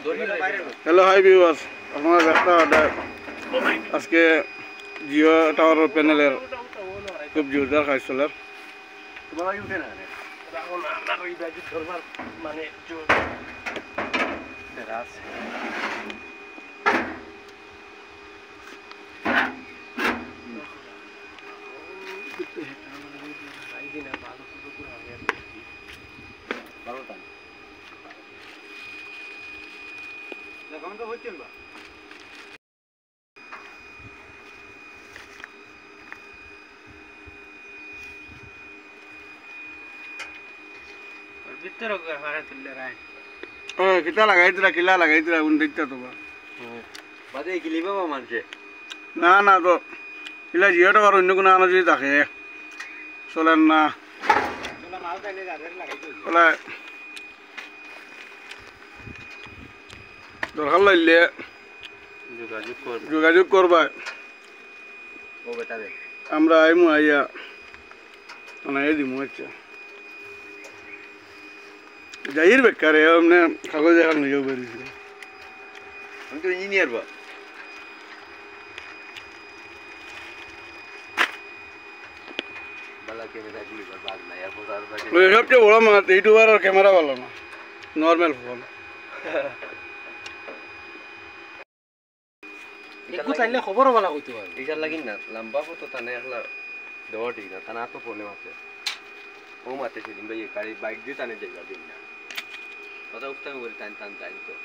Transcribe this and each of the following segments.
Hello hi viewers, আপনারা দেখতে আজকে জিও টাওয়ার প্যানেলের খুব জোরদার কাজ চলার। কিতা লাগাইতরা কিলা লাগাইতরা উন দেখতা তো বাদে গিলি বাবা মানছে না না তো কিলা জিও টাওয়ার অন্য কোনো আনা যদি থাকে চলেন না বলে দরকার লাগলে যোগাযোগ করবা। আমরা আইমু আইয়া বানাই দিমু। আচ্ছা যাইর বেকারে এমনি কাগজ এখন নিজেও বেরিয়েছিল। আমি তো ইঞ্জিনিয়ার বা সবচেয়ে বড় মাত ইউটিউবার আর ক্যামেরা ভালো না, নর্মাল ফোন। খবর বলা কইতে হয় এইটার লাগি না লম্বা ফটো তানে একলা দেওয়া ঠিক না, তানা তো প্রবলেম আছে। ও মাতে সেদিন ভাই গাড়ি বাইক দিয়ে টানে যাইবা দিন না কথা উঠতে আমি বলি টান টান যাই তো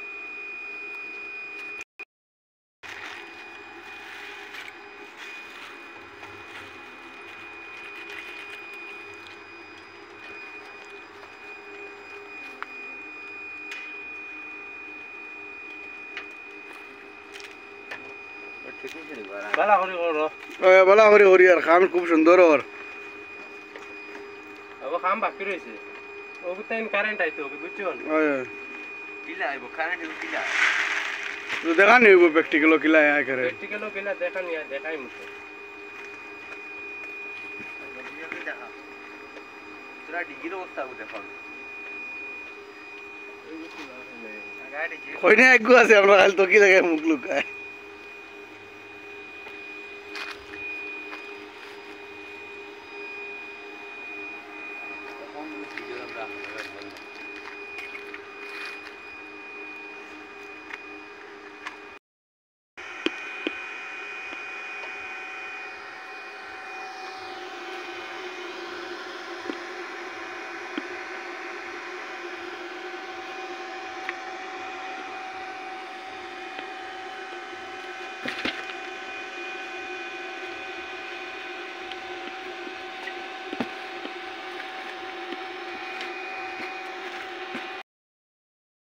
বলা করি করি আর খাম খুব সুন্দর। ওর খাম বাকি রয়েছে ওগুলো টাইম কারেন্ট আইতো বুঝছো কিলা আইবো কারেন্ট কিলা তো দেখা নিব প্র্যাকটিক্যাল কিলা আয় করে প্র্যাকটিক্যাল কিলা দেখা নিয়া দেখাই মতো তোরা ডিগ্রির অবস্থা দেখো কইনা একগু আছে আমরা কাল তো কি জায়গায় মুখ লুকায়